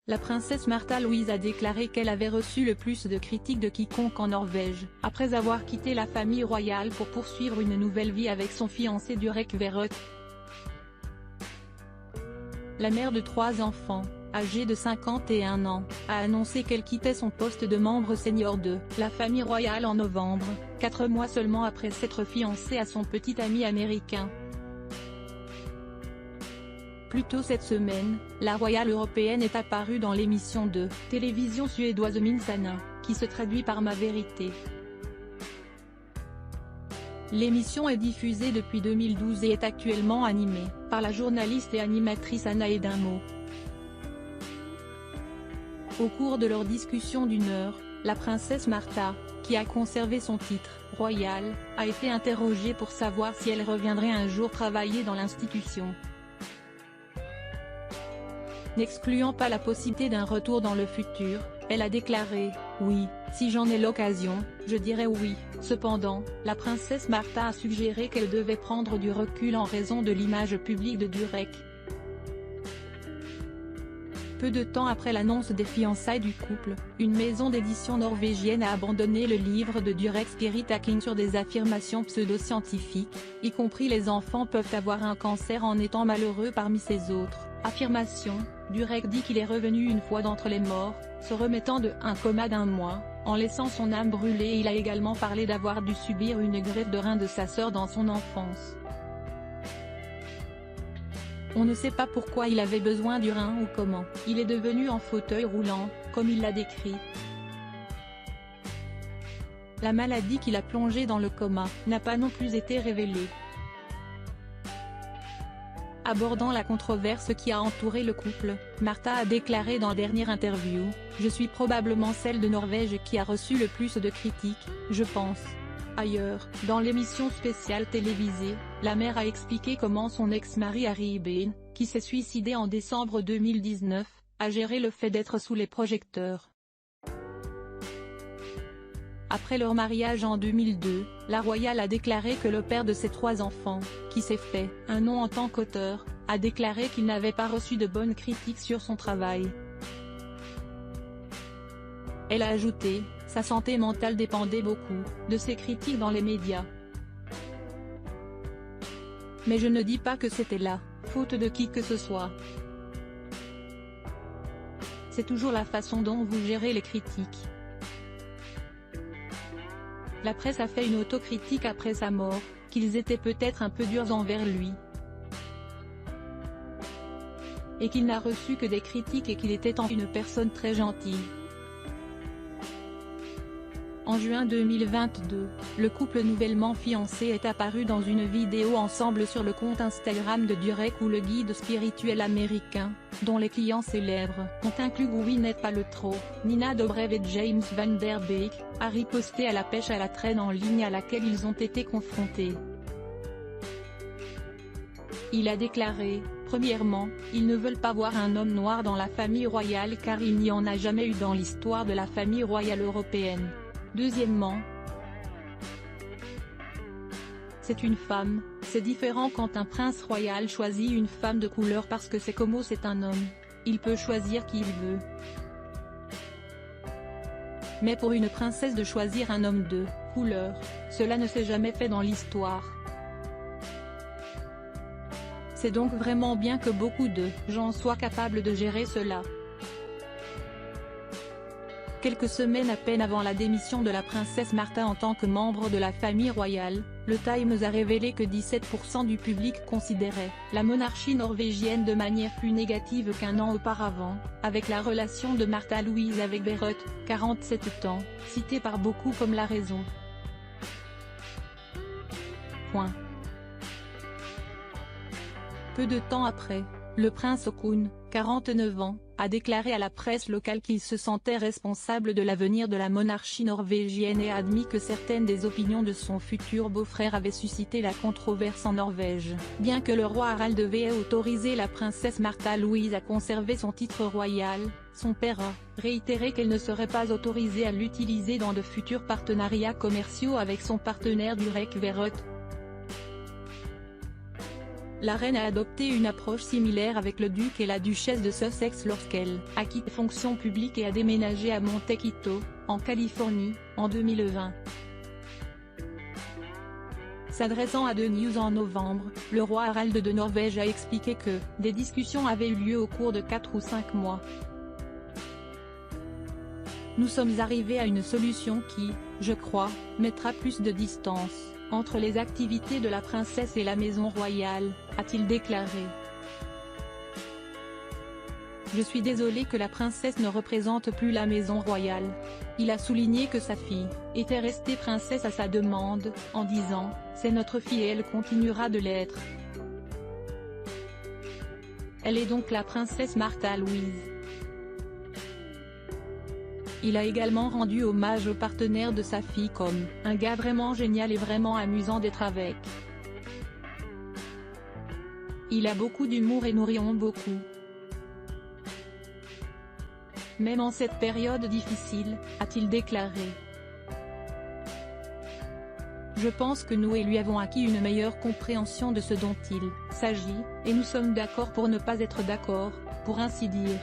La princesse Märtha Louise a déclaré qu'elle avait reçu le plus de critiques de quiconque en Norvège, après avoir quitté la famille royale pour poursuivre une nouvelle vie avec son fiancé Durek Verrett. La mère de 3 enfants, âgée de 51 ans, a annoncé qu'elle quittait son poste de membre senior de la famille royale en novembre, 4 mois seulement après s'être fiancée à son petit ami américain. Plus tôt cette semaine, la royale européenne est apparue dans l'émission de télévision suédoise Min Sanning, qui se traduit par Ma vérité. L'émission est diffusée depuis 2012 et est actuellement animée par la journaliste et animatrice Anna Edinmo. Au cours de leur discussion d'1 heure, la princesse Märtha, qui a conservé son titre royal, a été interrogée pour savoir si elle reviendrait un jour travailler dans l'institution. N'excluant pas la possibilité d'un retour dans le futur, elle a déclaré « Oui, si j'en ai l'occasion, je dirais oui ». Cependant, la princesse Märtha a suggéré qu'elle devait prendre du recul en raison de l'image publique de Durek. Peu de temps après l'annonce des fiançailles du couple, une maison d'édition norvégienne a abandonné le livre de Durek Spirit Hacking sur des affirmations pseudo-scientifiques, y compris les enfants peuvent avoir un cancer en étant malheureux. Parmi ces autres affirmations, Durek dit qu'il est revenu une fois d'entre les morts, se remettant d'un coma d'1 mois, en laissant son âme brûler. Il a également parlé d'avoir dû subir une greffe de rein de sa sœur dans son enfance. On ne sait pas pourquoi il avait besoin du rein ou comment il est devenu en fauteuil roulant, comme il l'a décrit. La maladie qui l'a plongé dans le coma n'a pas non plus été révélée. Abordant la controverse qui a entouré le couple, Märtha a déclaré dans la dernière interview « Je suis probablement celle de Norvège qui a reçu le plus de critiques, je pense ». Ailleurs, dans l'émission spéciale télévisée, la mère a expliqué comment son ex-mari Harry Bean, qui s'est suicidé en décembre 2019, a géré le fait d'être sous les projecteurs. Après leur mariage en 2002, la royale a déclaré que le père de ses 3 enfants, qui s'est fait un nom en tant qu'auteur, a déclaré qu'il n'avait pas reçu de bonnes critiques sur son travail. Elle a ajouté, sa santé mentale dépendait beaucoup de ces critiques dans les médias. Mais je ne dis pas que c'était la faute de qui que ce soit. C'est toujours la façon dont vous gérez les critiques. La presse a fait une autocritique après sa mort, qu'ils étaient peut-être un peu durs envers lui. Et qu'il n'a reçu que des critiques et qu'il était une personne très gentille. En juin 2022, le couple nouvellement fiancé est apparu dans une vidéo ensemble sur le compte Instagram de Durek où le guide spirituel américain, dont les clients célèbres ont inclus Gwyneth Paltrow, Nina Dobrev et James Van Der Beek, a riposté à la pêche à la traîne en ligne à laquelle ils ont été confrontés. Il a déclaré, premièrement, ils ne veulent pas voir un homme noir dans la famille royale car il n'y en a jamais eu dans l'histoire de la famille royale européenne. Deuxièmement, c'est une femme, c'est différent quand un prince royal choisit une femme de couleur parce que c'est comme c'est un homme. Il peut choisir qui il veut. Mais pour une princesse de choisir un homme de couleur, cela ne s'est jamais fait dans l'histoire. C'est donc vraiment bien que beaucoup de gens soient capables de gérer cela. Quelques semaines à peine avant la démission de la princesse Märtha en tant que membre de la famille royale, le Times a révélé que 17% du public considérait la monarchie norvégienne de manière plus négative qu'1 an auparavant, avec la relation de Märtha Louise avec Verrett, 47 ans, citée par beaucoup comme la raison. Peu de temps après, le prince Haakon, 49 ans, a déclaré à la presse locale qu'il se sentait responsable de l'avenir de la monarchie norvégienne et a admis que certaines des opinions de son futur beau-frère avaient suscité la controverse en Norvège. Bien que le roi Harald ait autorisé la princesse Märtha Louise à conserver son titre royal, son père a réitéré qu'elle ne serait pas autorisée à l'utiliser dans de futurs partenariats commerciaux avec son partenaire Durek Verrett. La reine a adopté une approche similaire avec le duc et la duchesse de Sussex lorsqu'elle a quitté fonction publique et a déménagé à Montecito, en Californie, en 2020. S'adressant à The News en novembre, le roi Harald de Norvège a expliqué que des discussions avaient eu lieu au cours de 4 ou 5 mois. Nous sommes arrivés à une solution qui, je crois, mettra plus de distance entre les activités de la princesse et la maison royale, a-t-il déclaré. Je suis désolé que la princesse ne représente plus la maison royale. Il a souligné que sa fille était restée princesse à sa demande, en disant « C'est notre fille et elle continuera de l'être ». Elle est donc la princesse Martha Louise. Il a également rendu hommage aux partenaires de sa fille comme « un gars vraiment génial et vraiment amusant d'être avec. Il a beaucoup d'humour et nous rions beaucoup. Même en cette période difficile », a-t-il déclaré. Je pense que nous et lui avons acquis une meilleure compréhension de ce dont il s'agit, et nous sommes d'accord pour ne pas être d'accord, pour ainsi dire.